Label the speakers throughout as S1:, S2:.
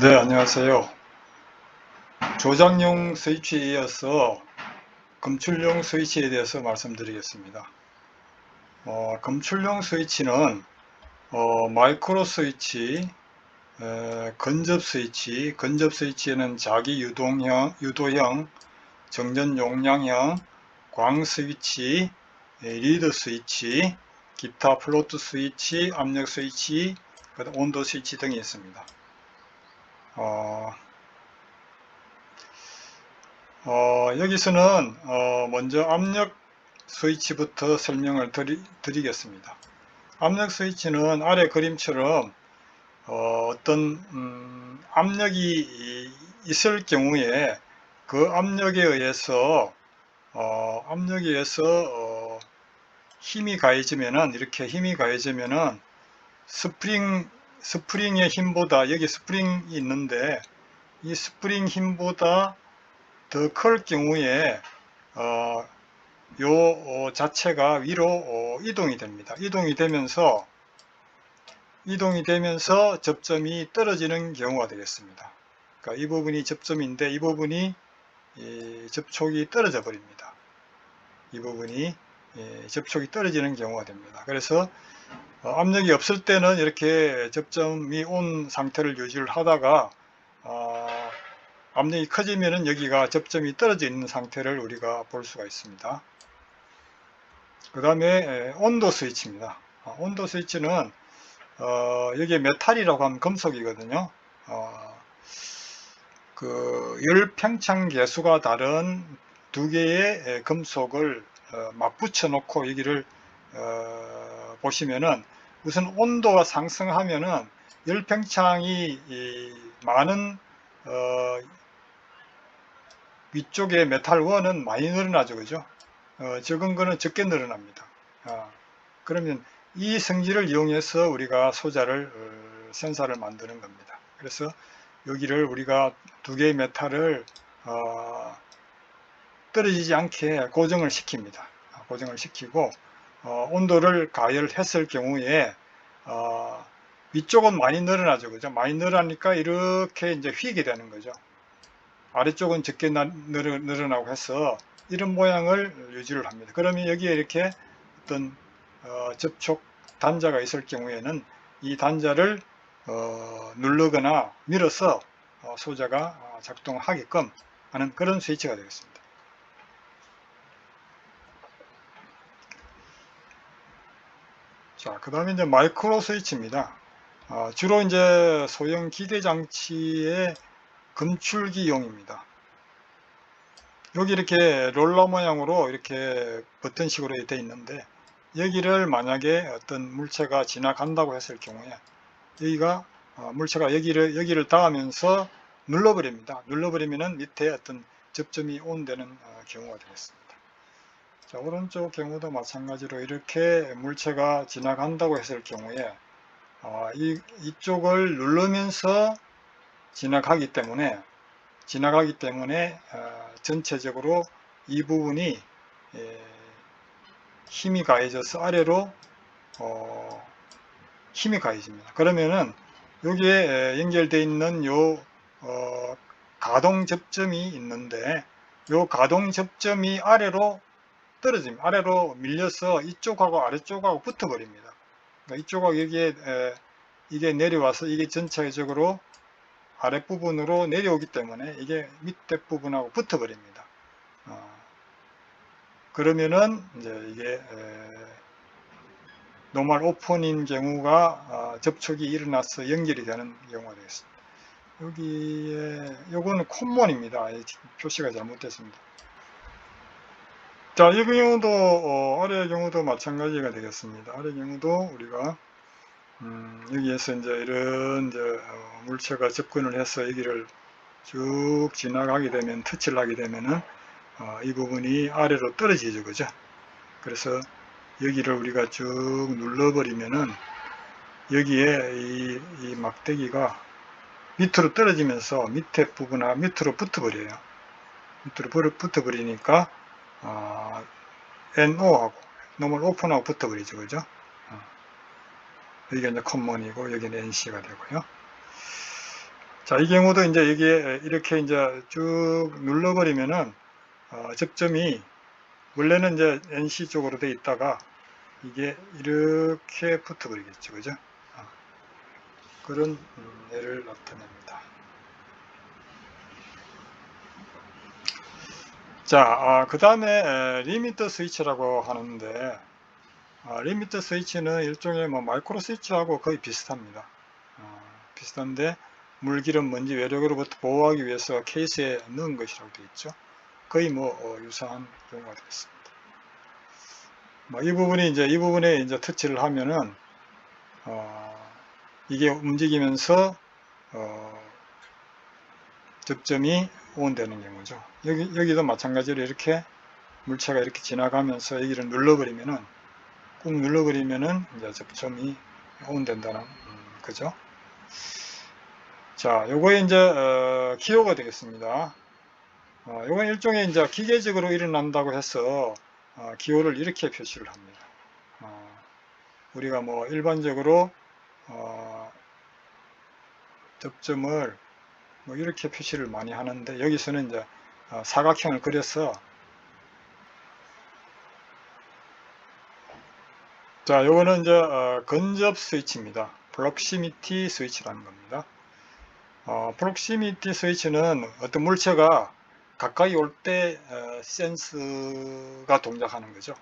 S1: 네, 안녕하세요. 조작용 스위치에 이어서 검출용 스위치에 대해서 말씀드리겠습니다. 검출용 스위치는 마이크로 스위치, 건접 스위치, 건접 스위치에는 자기 유도형, 정전 용량형, 광 스위치, 리드 스위치, 기타 플로트 스위치, 압력 스위치, 온도 스위치 등이 있습니다. 여기서는 먼저 압력 스위치부터 설명을 드리겠습니다. 압력 스위치는 아래 그림처럼 어떤 압력이 있을 경우에 그 압력에 의해서 힘이 가해지면은, 이렇게 힘이 가해지면은 스프링의 힘보다, 여기 스프링이 있는데 이 스프링 힘보다 더 클 경우에 요 자체가 위로 이동이 됩니다. 이동이 되면서 접점이 떨어지는 경우가 되겠습니다. 그러니까 이 부분이 접점인데 이 부분이 접촉이 떨어져 버립니다. 이 부분이 접촉이 떨어지는 경우가 됩니다. 그래서 압력이 없을 때는 이렇게 접점이 온 상태를 유지를 하다가 압력이 커지면은 여기가 접점이 떨어져 있는 상태를 우리가 볼 수가 있습니다. 그 다음에 온도 스위치입니다. 온도 스위치는 여기에 메탈이라고 하면 금속이거든요. 그 열팽창 계수가 다른 두 개의 금속을 맞붙여 놓고 여기를 보시면은 우선 온도가 상승하면은 열팽창이 많은 위쪽에 메탈1은 많이 늘어나죠, 그죠? 적은 거는 적게 늘어납니다. 그러면 이 성질을 이용해서 우리가 소자를 센서를 만드는 겁니다. 그래서 여기를 우리가 두 개의 메탈을 떨어지지 않게 고정을 시킵니다. 고정을 시키고 온도를 가열했을 경우에 위쪽은 많이 늘어나죠, 그죠? 많이 늘어나니까 이렇게 이제 휘게 되는 거죠. 아래쪽은 적게 늘어나고 해서 이런 모양을 유지를 합니다. 그러면 여기에 이렇게 어떤 접촉 단자가 있을 경우에는 이 단자를 누르거나 밀어서 소자가 작동하게끔 하는 그런 스위치가 되겠습니다. 자, 그 다음에 이제 마이크로 스위치입니다. 주로 이제 소형 기계 장치의 검출기용입니다. 여기 이렇게 롤러 모양으로 이렇게 버튼식으로 되어 있는데 여기를 만약에 어떤 물체가 지나간다고 했을 경우에 여기가 물체가 여기를 닿으면서 눌러버립니다. 눌러버리면은 밑에 어떤 접점이 온되는 경우가 되겠습니다. 자, 오른쪽 경우도 마찬가지로 이렇게 물체가 지나간다고 했을 경우에 이쪽을 누르면서 지나가기 때문에 전체적으로 이 부분이 힘이 가해져서 아래로 힘이 가해집니다. 그러면은 여기에 연결되어 있는 요 가동 접점이 있는데 요 가동 접점이 아래로 떨어집니다. 아래로 밀려서 이쪽하고 아래쪽하고 붙어 버립니다. 그러니까 이쪽하고 여기에 이게 내려와서 이게 전체적으로 아랫부분으로 내려오기 때문에 이게 밑에 부분하고 붙어 버립니다. 그러면은 이제 이게 노멀 오픈인 경우가 접촉이 일어나서 연결이 되는 경우가 되겠습니다. 여기에 요거는 콤몬입니다. 표시가 잘못됐습니다. 자, 이 경우도 아래의 경우도 마찬가지가 되겠습니다. 아래 경우도 우리가 여기에서 이제 이런 물체가 접근을 해서 여기를 쭉 지나가게 되면 터치를 하게 되면은 이 부분이 아래로 떨어지죠, 그죠? 그래서 여기를 우리가 쭉 눌러버리면은 여기에 이 막대기가 밑으로 떨어지면서 밑에 부분하고 밑으로 붙어버려요. 밑으로 붙어버리니까 NO하고 노멀 오픈하고 붙어버리죠, 그죠? 여기가 이제 컴먼이고 여기는 NC가 되고요. 자, 이 경우도 이제 여기에 이렇게 이제 쭉 눌러버리면은 접점이 원래는 이제 NC 쪽으로 돼 있다가 이게 이렇게 붙어버리겠죠, 그죠? 그런 예를 나타냅니다. 자, 그 다음에 리미터 스위치라고 하는데, 리미터 스위치는 일종의 뭐 마이크로 스위치하고 거의 비슷합니다. 비슷한데 물기름, 먼지, 외력으로부터 보호하기 위해서 케이스에 넣은 것이라고 되어 있죠. 거의 뭐 유사한 경우가 되겠습니다. 이 부분에 이제 터치를 하면은 이게 움직이면서 접점이 온되는 경우죠. 여기도 마찬가지로 이렇게 물체가 이렇게 지나가면서 여기를 눌러버리면은 꾹 눌러버리면은 이제 접점이 온된다는 거죠. 자, 요거에 이제 기호가 되겠습니다. 요건 일종의 이제 기계적으로 일어난다고 해서 기호를 이렇게 표시를 합니다. 우리가 뭐 일반적으로 접점을 뭐 이렇게 표시를 많이 하는데 여기서는 이제 사각형을 그려서 자, 요거는 이제 근접 스위치입니다. 프록시미티 스위치라는 겁니다. 프록시미티 스위치는 어떤 물체가 가까이 올 때 센스가 동작하는 거죠.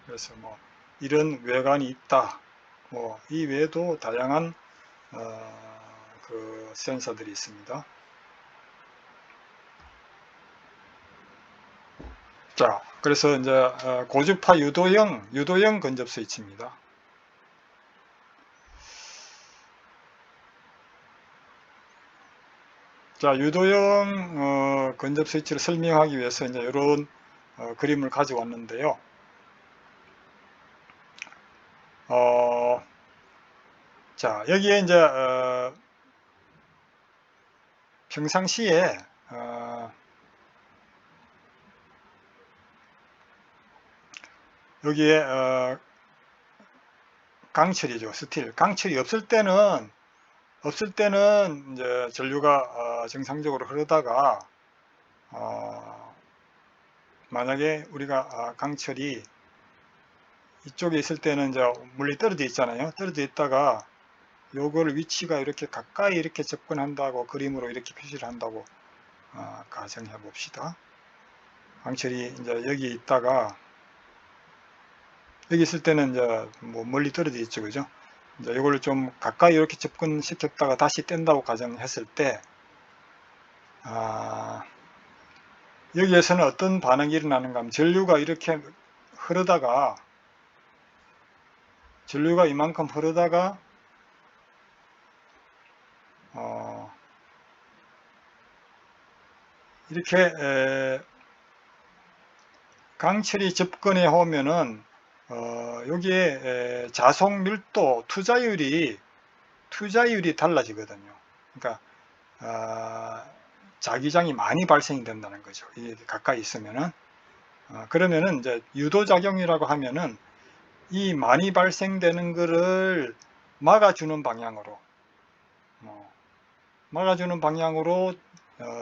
S1: 그래서 뭐 이런 외관이 있다. 뭐 이 외에도 다양한 그 센서들이 있습니다. 자, 그래서 이제 고주파 유도형 근접 스위치입니다. 자, 유도형 근접 스위치를 설명하기 위해서 이제 이런 그림을 가져왔는데요. 자, 여기에 이제 평상시에 여기에 강철이죠, 스틸. 강철이 없을 때는 이제 전류가 정상적으로 흐르다가 만약에 우리가 강철이 이쪽에 있을 때는 이제 멀리 떨어져 있잖아요. 떨어져 있다가 요걸 위치가 이렇게 가까이 이렇게 접근한다고 그림으로 이렇게 표시를 한다고 가정해 봅시다. 강철이 이제 여기 있다가 여기 있을 때는 이제 뭐 멀리 떨어져 있죠, 그죠? 이제 이걸 좀 가까이 이렇게 접근시켰다가 다시 뗀다고 가정했을 때, 여기에서는 어떤 반응이 일어나는가 하면 전류가 이렇게 흐르다가, 전류가 이만큼 흐르다가, 이렇게 강철이 접근해 오면은 여기에 자속 밀도 투자율이 달라지거든요. 그러니까 자기장이 많이 발생이 된다는 거죠. 이게 가까이 있으면은 그러면은 이제 유도작용이라고 하면은 이 많이 발생되는 거를 막아주는 방향으로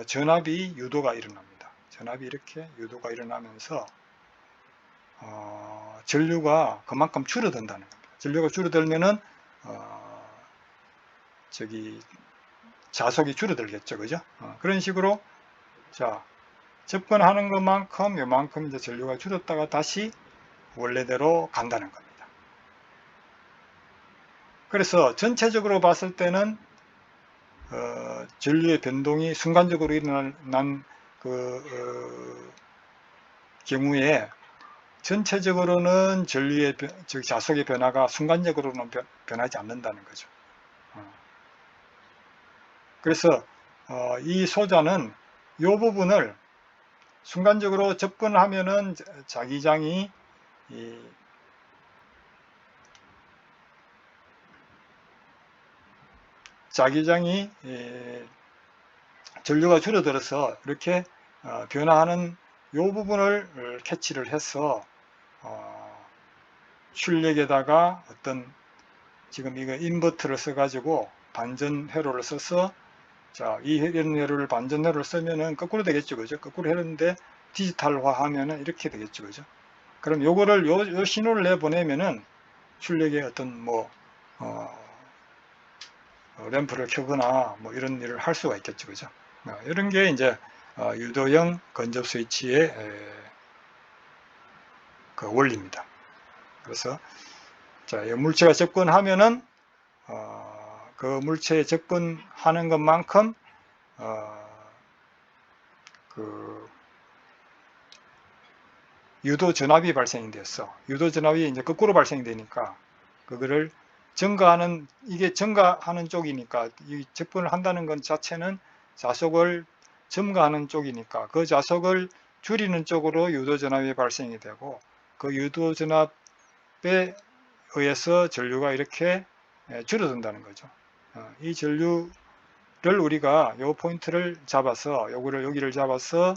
S1: 전압이 유도가 일어납니다. 전압이 이렇게 유도가 일어나면서 전류가 그만큼 줄어든다는 겁니다. 전류가 줄어들면은 자속이 줄어들겠죠, 그죠? 그런 식으로 자 접근하는 것만큼 요만큼 이제 전류가 줄었다가 다시 원래대로 간다는 겁니다. 그래서 전체적으로 봤을 때는 전류의 변동이 순간적으로 일어난 그 경우에 전체적으로는 전류의 즉 자속의 변화가 순간적으로는 변하지 않는다는 거죠. 그래서 이 소자는 이 부분을 순간적으로 접근하면은 자기장이 전류가 줄어들어서 이렇게 변화하는 이 부분을 캐치를 해서 출력에다가 어떤 지금 이거 인버터를 써가지고 반전 회로를 써서 자, 이런 회로를 반전 회로를 쓰면은 거꾸로 되겠죠, 그죠? 거꾸로 했는데 디지털화 하면은 이렇게 되겠죠, 그죠? 그럼 요거를 요 신호를 내보내면은 출력에 어떤 뭐 램프를 켜거나 뭐 이런 일을 할 수가 있겠죠, 그죠? 이런 게 이제 유도형 건접 스위치의 그 원리입니다. 그래서 자, 물체가 접근하면은 그 물체에 접근하는 것만큼 그 유도 전압이 발생이 됐어. 유도 전압이 이제 거꾸로 발생이 되니까 그거를 증가하는, 이게 증가하는 쪽이니까 이 접근을 한다는 것 자체는 자속을 증가하는 쪽이니까 그 자속을 줄이는 쪽으로 유도 전압이 발생이 되고 그 유도 전압에 의해서 전류가 이렇게 줄어든다는 거죠. 이 전류를 우리가 요 포인트를 잡아서 여기를 잡아서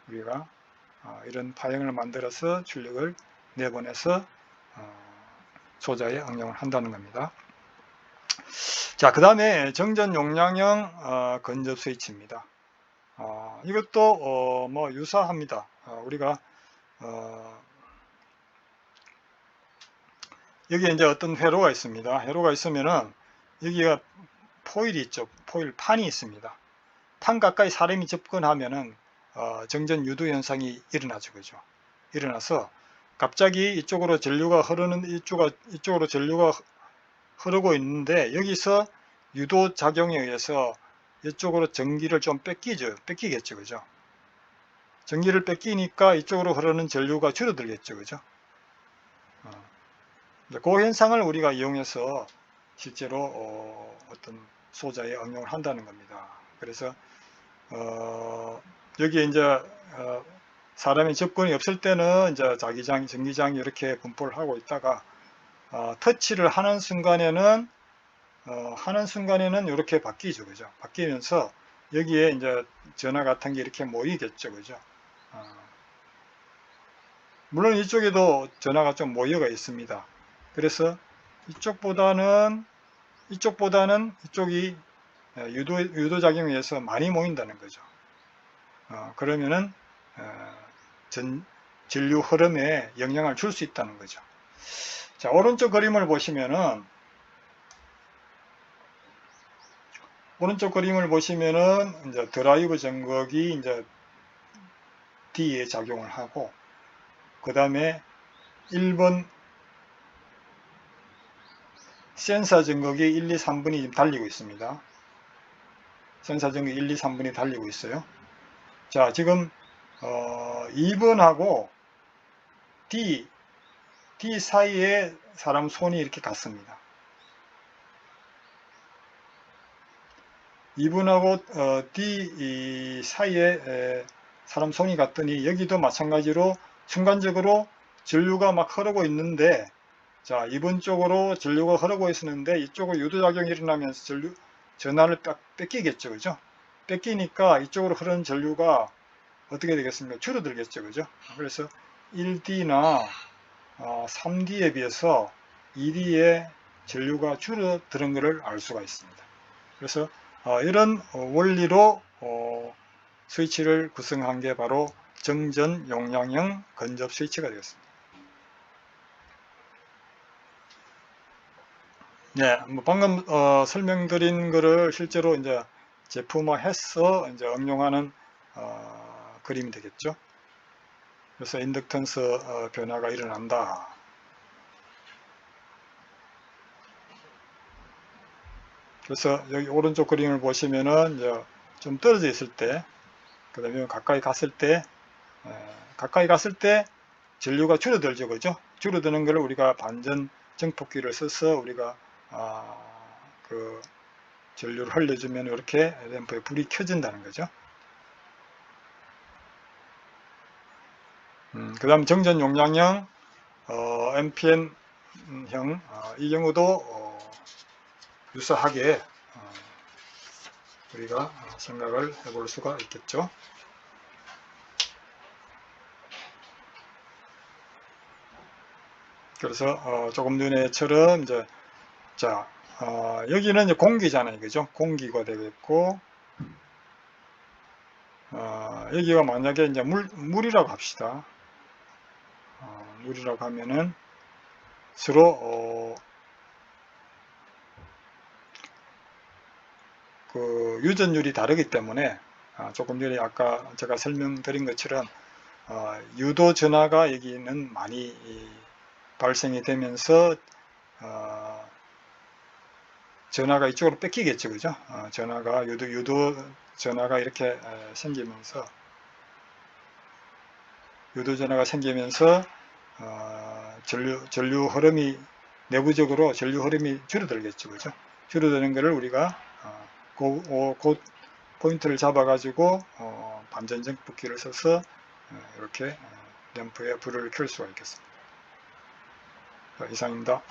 S1: 우리가 이런 파형을 만들어서 출력을 내보내서 소자에 응용을 한다는 겁니다. 자, 그 다음에 정전 용량형 건접 스위치입니다. 이것도 뭐 유사합니다. 우리가 여기에 이제 어떤 회로가 있습니다. 회로가 있으면은 여기가 포일이 있죠. 포일 판이 있습니다. 판 가까이 사람이 접근하면은 정전 유도 현상이 일어나죠, 그죠? 일어나서 갑자기 이쪽으로 전류가 흐르는 이쪽으로 전류가 흐르고 있는데 여기서 유도 작용에 의해서 이쪽으로 전기를 좀 뺏기겠죠, 그죠? 전기를 뺏기니까 이쪽으로 흐르는 전류가 줄어들겠죠, 그죠? 그 현상을 우리가 이용해서 실제로 어떤 소자에 응용을 한다는 겁니다. 그래서 여기에 이제 사람이 접근이 없을 때는 이제 자기장, 전기장이 이렇게 분포를 하고 있다가 터치를 하는 순간에는 이렇게 바뀌죠, 그죠? 바뀌면서 여기에 이제 전화 같은 게 이렇게 모이겠죠, 그죠? 물론 이쪽에도 전화가 좀 모여가 있습니다. 그래서 이쪽보다는 이쪽이 유도작용에 의해서 많이 모인다는 거죠. 그러면은 전류 흐름에 영향을 줄 수 있다는 거죠. 자, 오른쪽 그림을 보시면은 이제 드라이브 전극이 이제 D에 작용을 하고 그 다음에 1번 센서 전극이 1, 2, 3번이 달리고 있습니다. 센서 전극 1, 2, 3번이 달리고 있어요. 자, 지금 2번하고 D 사이에 사람 손이 이렇게 갔습니다. 2번하고 D 사이에 사람 손이 갔더니 여기도 마찬가지로 순간적으로 전류가 막 흐르고 있는데, 자, 2번 쪽으로 전류가 흐르고 있었는데 이쪽으로 유도작용이 일어나면서 전하를 뺏기겠죠, 그죠? 뺏기니까 이쪽으로 흐르는 전류가 어떻게 되겠습니까? 줄어들겠죠, 그죠? 그래서 1D나 3D에 비해서 2D의 전류가 줄어드는 것을 알 수가 있습니다. 그래서 이런 원리로 스위치를 구성한 게 바로 정전 용량형 건접 스위치가 되겠습니다. 네, 뭐 방금 설명드린 거를 실제로 이제 제품화해서 이제 응용하는 그림이 되겠죠. 그래서 인덕턴스 변화가 일어난다. 그래서 여기 오른쪽 그림을 보시면은 이제 좀 떨어져 있을 때, 그 다음에 가까이 갔을 때 전류가 줄어들죠, 그죠? 줄어드는 것을 우리가 반전 정폭기를 써서 우리가 그 전류를 흘려주면 이렇게 램프에 불이 켜진다는 거죠. 그 다음 정전 용량형 MPN형 이 경우도 유사하게 우리가 생각을 해볼 수가 있겠죠. 그래서 조금 전에처럼 이제 자 여기는 이제 공기잖아요, 그죠? 공기가 되겠고 여기가 만약에 이제 물이라고 합시다. 물이라고 하면은 서로 그 유전율이 다르기 때문에 조금 전에 아까 제가 설명드린 것처럼 유도 전하가 여기는 많이 발생이 되면서 전하가 이쪽으로 뺏기겠죠, 그죠? 전하가 유도 전하가 이렇게 생기면서 유도 전하가 생기면서 전류 흐름이 내부적으로 전류 흐름이 줄어들겠죠, 그죠? 줄어드는 것을 우리가 그 포인트를 잡아가지고 반전정폭기를 써서 이렇게 램프에 불을 켤 수가 있겠습니다. 이상입니다.